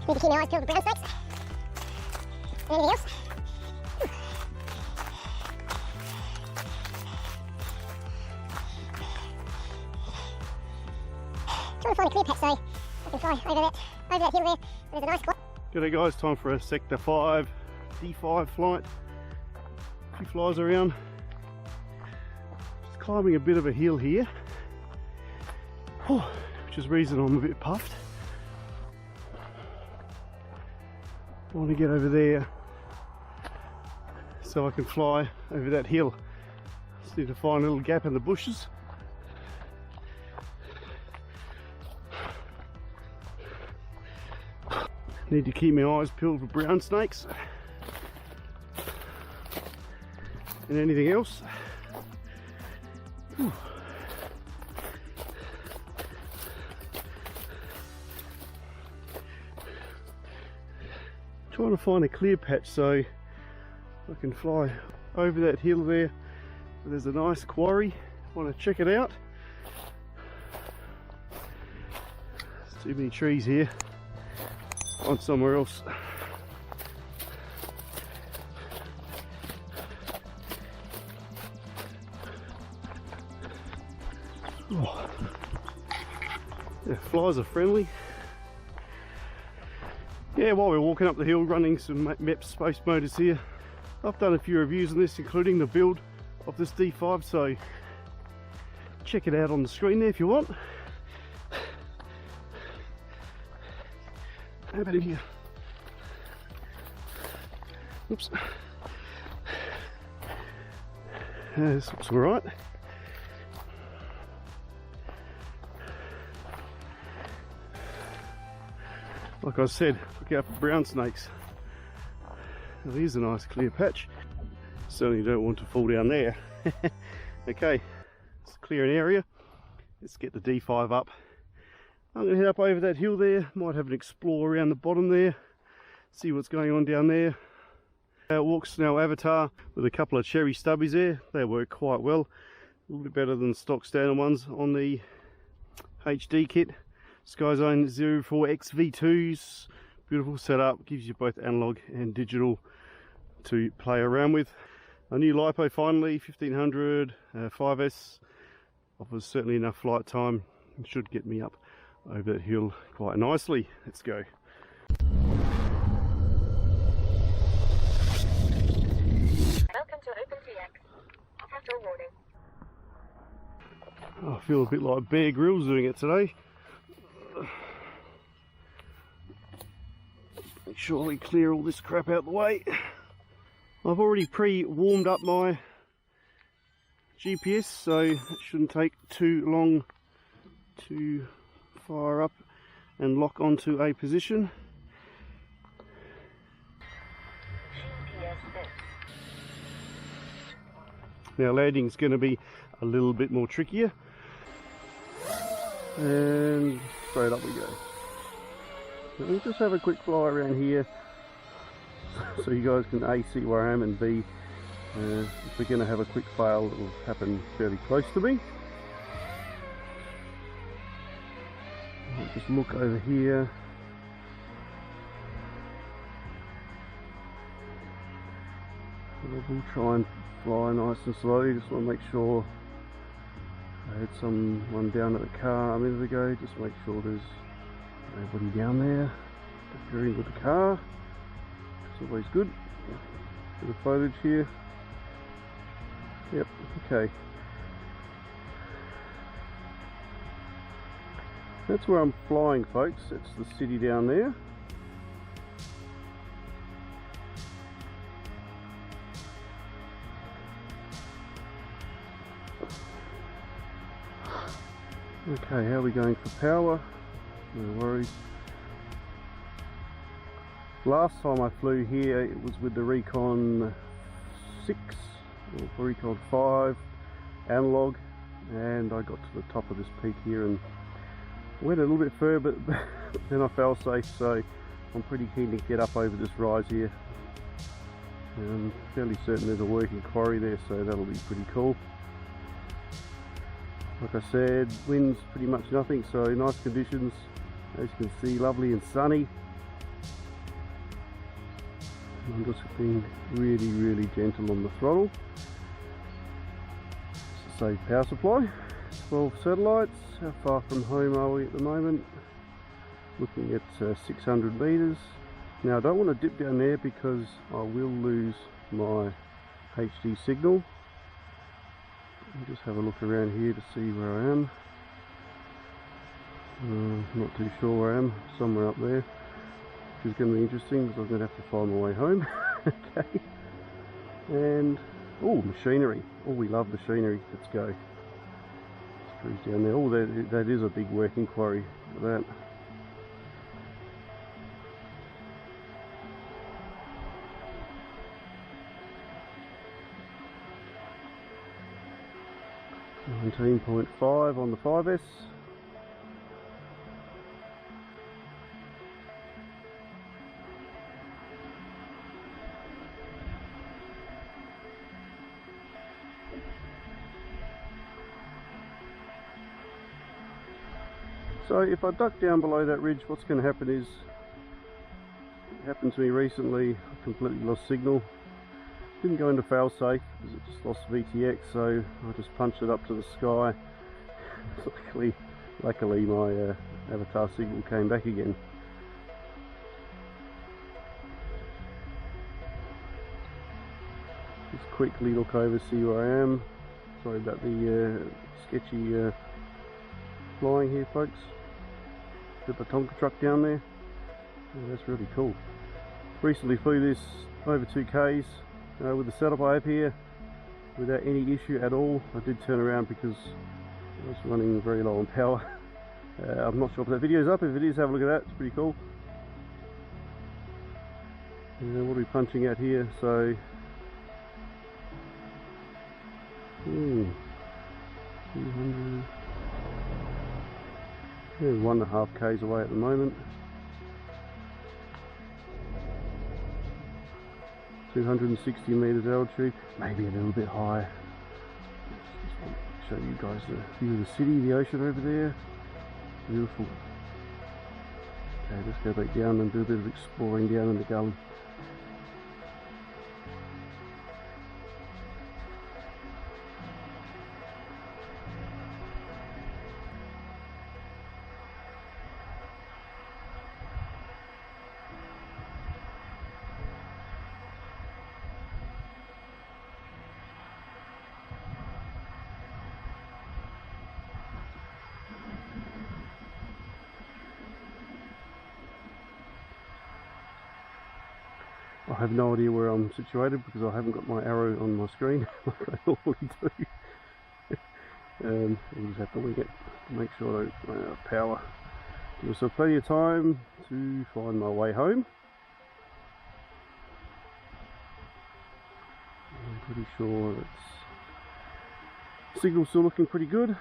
Need to keep my eyes peeled for brown snakes. Anything else? Trying to find a clear patch so I can fly over that hill there. There's a nice spot. G'day guys, time for a Sector 5 D5 flight. A few flies around. Just climbing a bit of a hill here, which is the reason I'm a bit puffed. I want to get over there so I can fly over that hill. Just need to find a little gap in the bushes. Need to keep my eyes peeled for brown snakes and anything else. Whew. Trying to find a clear patch so I can fly over that hill there. There's a nice quarry. Want to check it out. There's too many trees here. On somewhere else. Oh. Yeah, flies are friendly. Yeah, while we're walking up the hill running some MEPS Motors here, I've done a few reviews on this, including the build of this D5, so check it out on the screen there if you want. How about in here? Oops. This looks alright. Like I said, look out for brown snakes. Now, here's a nice clear patch. Certainly don't want to fall down there. Okay, let's clear an area. Let's get the D5 up. I'm going to head up over that hill there, might have an explore around the bottom there, see what's going on down there. Walksnail AVATAR with a couple of cherry stubbies there, they work quite well. A little bit better than stock standard ones on the HD kit. Skyzone 04X V2s, beautiful setup, gives you both analog and digital to play around with. A new LiPo finally, 1500 5S, offers certainly enough flight time and should get me up over that hill quite nicely. Let's go. Welcome to OpenTX. After warning. I feel a bit like Bear Grylls doing it today. Make sure we clear all this crap out the way. I've already pre-warmed up my GPS, so it shouldn't take too long to fire up and lock onto a position. Now landing's going to be a little bit more trickier, and straight up we go. Let me just have a quick fly around here so you guys can A, see where I am, and B, if we're going to have a quick fail, it will happen fairly close to me. I'll just look over here. We'll try and fly nice and slow. Just want to make sure. I had someone down at the car a minute ago. Just make sure there's nobody down there interfering with the car. It's always good. Bit of foliage here. Yep. Okay. That's where I'm flying, folks. It's the city down there. Okay, how are we going for power? No worries. Last time I flew here, it was with the Recon 6 or Recon 5 analog, and I got to the top of this peak here and went a little bit further, but then I fell safe, so I'm pretty keen to get up over this rise here. I'm fairly certain there's a working quarry there, so that'll be pretty cool. Like I said, wind's pretty much nothing, so nice conditions. As you can see, lovely and sunny. I'm just being really gentle on the throttle. It's a safe power supply. 12 satellites. How far from home are we at the moment? Looking at 600 meters. Now I don't want to dip down there because I will lose my HD signal. I'll just have a look around here to see where I am. Not too sure where I am. Somewhere up there, which is going to be interesting because I'm going to have to find my way home. Okay. And oh, machinery. Oh, we love machinery. Let's go. Let's cruise down there. Oh, that is a big working quarry for that. .5 on the 5S. So if I duck down below that ridge, what's going to happen is, it happened to me recently, I completely lost signal. Didn't go into fail-safe because it just lost VTX, so I just punched it up to the sky. Luckily my avatar signal came back again. Just quickly look over, see where I am. Sorry about the sketchy flying here, folks. The Tonka truck down there. Yeah, that's really cool. Recently flew this over 2Ks with the setup I have here without any issue at all. I did turn around because I was running very low on power. I'm not sure if that video is up. If it is, have a look at that. It's pretty cool. And what are we punching at here? So 200. Yeah, 1.5 Ks away at the moment. 260 meters altitude, maybe a little bit higher. Just want to show you guys the view of the city, the ocean over there. Beautiful. Okay, let's go back down and do a bit of exploring down in the gully. I have no idea where I'm situated because I haven't got my arrow on my screen like I normally do. We'll just have to wing it to make sure I don't run out of power. Give myself plenty of time to find my way home. I'm pretty sure it's signal's still looking pretty good.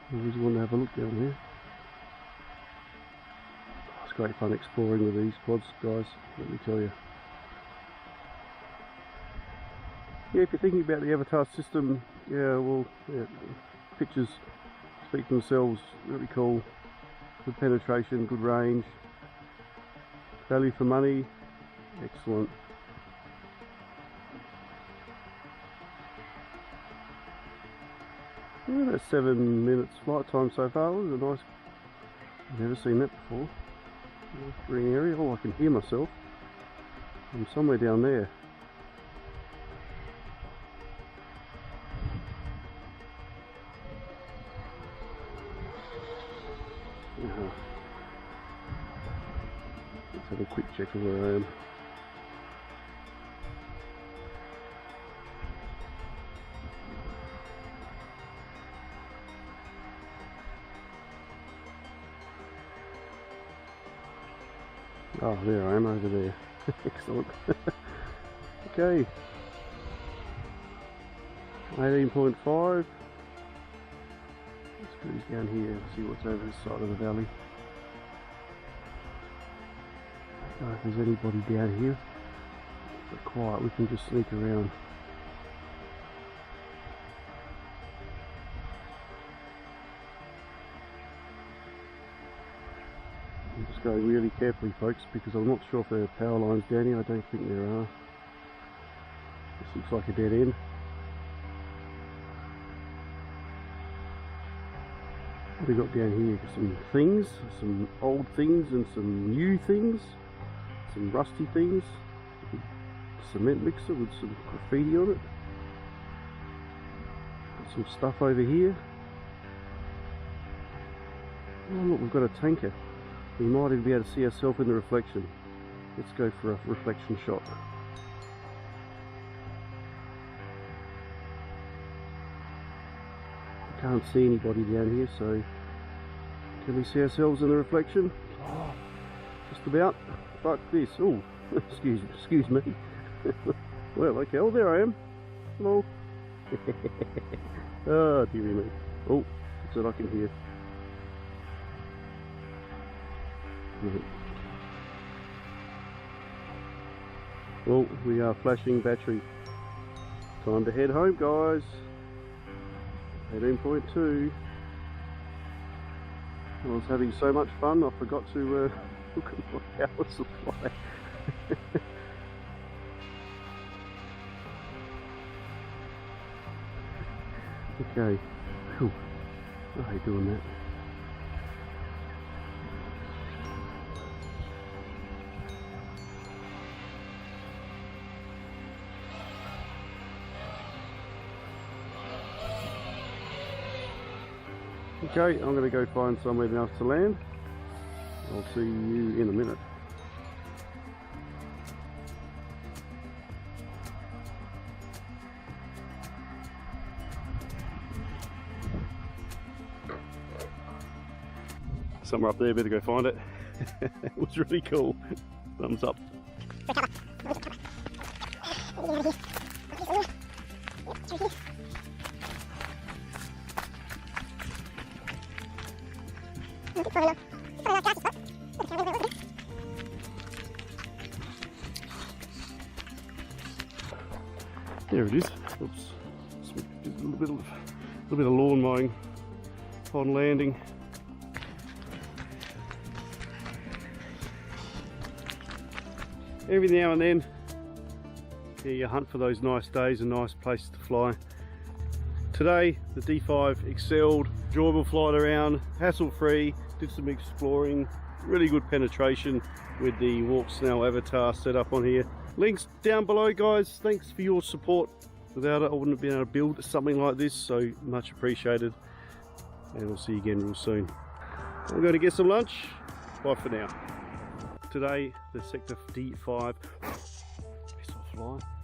I always want to have a look down here. It's great fun exploring with these quads, guys, let me tell you. Yeah, if you're thinking about the Avatar system, yeah, well, yeah, pictures speak for themselves, really cool. Good penetration, good range. Value for money, excellent. Yeah, about 7 minutes flight time so far. It was a nice, I've never seen that before. Nice green area. Oh, I can hear myself. I'm somewhere down there. Let's have a quick check of where I am. Oh, there I am over there. Excellent. Okay. 18.5. Let's cruise down here and see what's over this side of the valley. I don't know if there's anybody down here. But quiet, we can just sneak around. go really carefully, folks, because I'm not sure if there are power lines down here. I don't think there are. This looks like a dead end. What have we got down here? Some things, some old things and some new things, some rusty things, cement mixer with some graffiti on it, got some stuff over here. Oh look, we've got a tanker. We might even be able to see ourselves in the reflection. Let's go for a reflection shot. Can't see anybody down here, so can we see ourselves in the reflection? Oh, just about. Fuck this. Oh, excuse me. Well, okay. Oh, there I am. Hello. Oh, dearie me. Oh, that's what I can hear. Well, we are flashing battery. Time to head home, guys. 18.2. I was having so much fun, I forgot to look at my power supply. Okay. Whew. I hate doing that. Okay, I'm going to go find somewhere else to land. I'll see you in a minute. Somewhere up there, better go find it. It was really cool. Thumbs up. There it is. Oops. A little bit of lawn mowing on landing. Every now and then, yeah, you hunt for those nice days and nice places to fly. Today, the D5 excelled, enjoyable flight around, hassle-free, did some exploring, really good penetration with the Walksnail AVATAR setup on here. Links down below, guys. Thanks for your support. Without it, I wouldn't have been able to build something like this, so much appreciated. And we'll see you again real soon. I'm going to get some lunch. Bye for now. Today, the Sector D5 piss off fly.